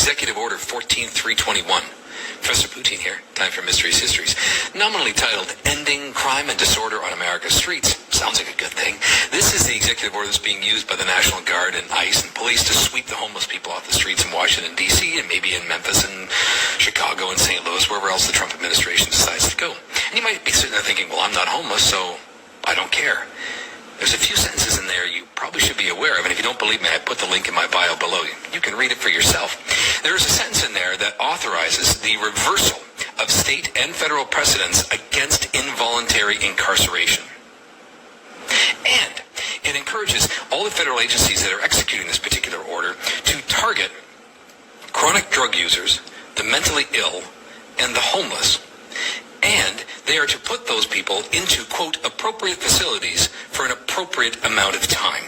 Executive Order 14321. Professor Poutine here, time for Mysteries Histories. Nominally titled Ending Crime and Disorder on America's Streets. Sounds like a good thing. This is the executive order that's being used by the National Guard and ICE and police to sweep the homeless people off the streets in Washington, D.C. and maybe in Memphis and Chicago and St. Louis, wherever else the Trump administration decides to go. And you might be sitting there thinking, well, I'm not homeless, so I don't care. There's a few sentences in there you probably should be aware of, and if you don't believe me, I put the link in my bio below. You can read it for yourself. There is a sentence in there that authorizes the reversal of state and federal precedents against involuntary incarceration. And it encourages all the federal agencies that are executing this particular order to target chronic drug users, the mentally ill, and the homeless. And they are to put those people into, quote, appropriate facilities for an appropriate amount of time.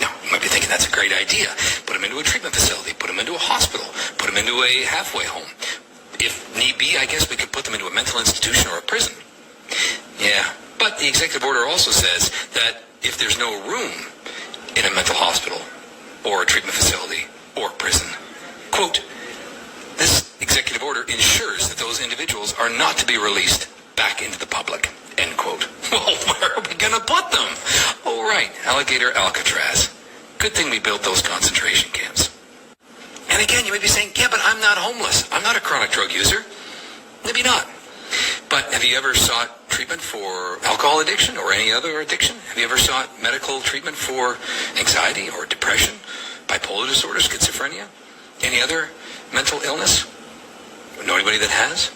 Now, you might be thinking that's a great idea. Put them into a treatment facility, put them into a hospital, put them into a halfway home. If need be, I guess we could put them into a mental institution or a prison. Yeah, but the executive order also says that if there's no room in a mental hospital or a treatment facility or prison, quote, this executive order ensures that those individuals are not to be released back into the public, end quote. Well, where are we going to put them? Oh, right, Alligator Alcatraz. Good thing we built those concentration camps. And again, you may be saying, yeah, but I'm not homeless. I'm not a chronic drug user. Maybe not. But have you ever sought treatment for alcohol addiction or any other addiction? Have you ever sought medical treatment for anxiety or depression, bipolar disorder, schizophrenia? Any other mental illness? Know anybody that has?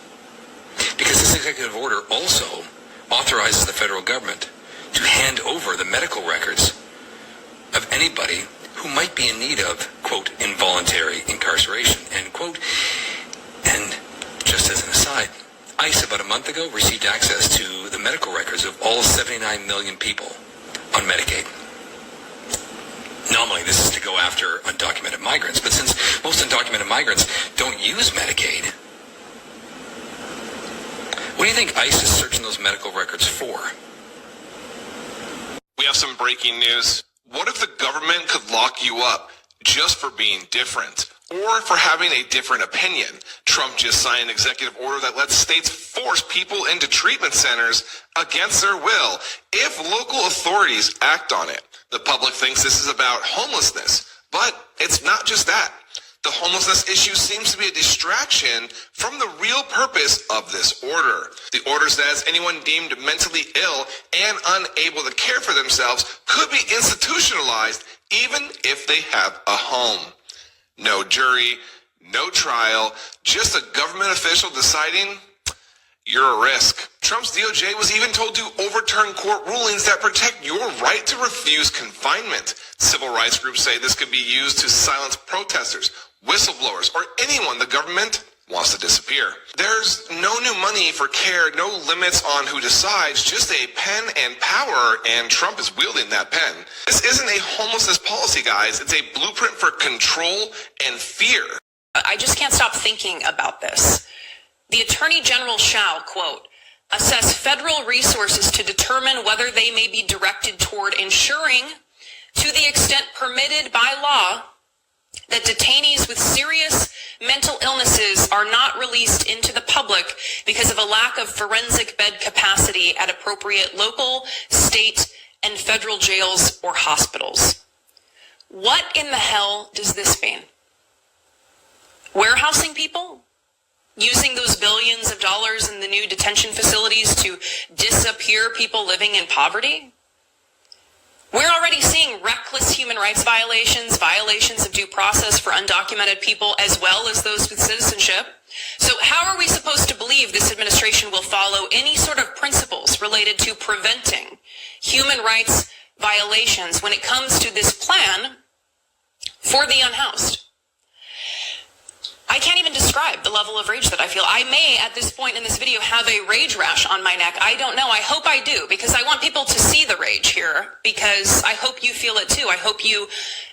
Because this executive order also authorizes the federal government to hand over the medical records of anybody who might be in need of, quote, involuntary incarceration, end quote. And just as an aside, ICE about a month ago received access to the medical records of all 79 million people on Medicaid. Normally, this is to go after undocumented migrants, but since most undocumented migrants don't use Medicaid, what do you think ICE is searching those medical records for? We have some breaking news. What if the government could lock you up just for being different or for having a different opinion? Trump just signed an executive order that lets states force people into treatment centers against their will if local authorities act on it. The public thinks this is about homelessness, but it's not just that. The homelessness issue seems to be a distraction from the real purpose of this order. The order says anyone deemed mentally ill and unable to care for themselves could be institutionalized even if they have a home. No jury, no trial, just a government official deciding you're a risk. Trump's DOJ was even told to overturn court rulings that protect your right to refuse confinement. Civil rights groups say this could be used to silence protesters, whistleblowers, or anyone the government wants to disappear. There's no new money for care, no limits on who decides, just a pen and power, and Trump is wielding that pen. This isn't a homelessness policy, guys. It's a blueprint for control and fear. I just can't stop thinking about this. The Attorney General shall, quote, assess federal resources to determine whether they may be directed toward ensuring, to the extent permitted by law, that detainees with serious mental illnesses are not released into the public because of a lack of forensic bed capacity at appropriate local, state, and federal jails or hospitals. What in the hell does this mean? Warehousing people? Using those billions of dollars in the new detention facilities to disappear people living in poverty? We're already seeing reckless human rights violations, violations of due process for undocumented people, as well as those with citizenship. So how are we supposed to believe this administration will follow any sort of principles related to preventing human rights violations when it comes to this plan for the unhoused? I can't even describe the level of rage that I feel. I may, at this point in this video, have a rage rash on my neck. I don't know. I hope I do, because I want people to see the rage here, because I hope you feel it too. I hope you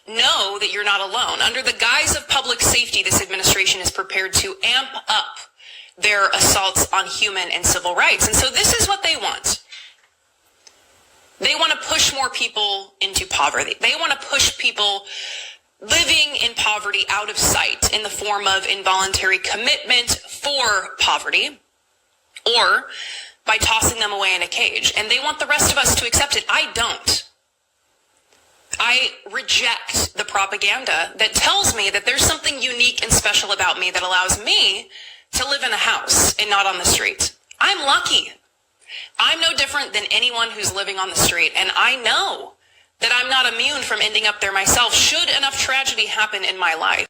know that you're not alone. Under the guise of public safety, this administration is prepared to amp up their assaults on human and civil rights. And so this is what they want. They want to push more people into poverty. They want to push people living in poverty out of sight in the form of involuntary commitment for poverty, or by tossing them away in a cage. And they want the rest of us to accept it. I don't. I reject the propaganda that tells me that there's something unique and special about me that allows me to live in a house and not on the street. I'm lucky. I'm no different than anyone who's living on the street, and I know that I'm not immune from ending up there myself should enough tragedy happen in my life.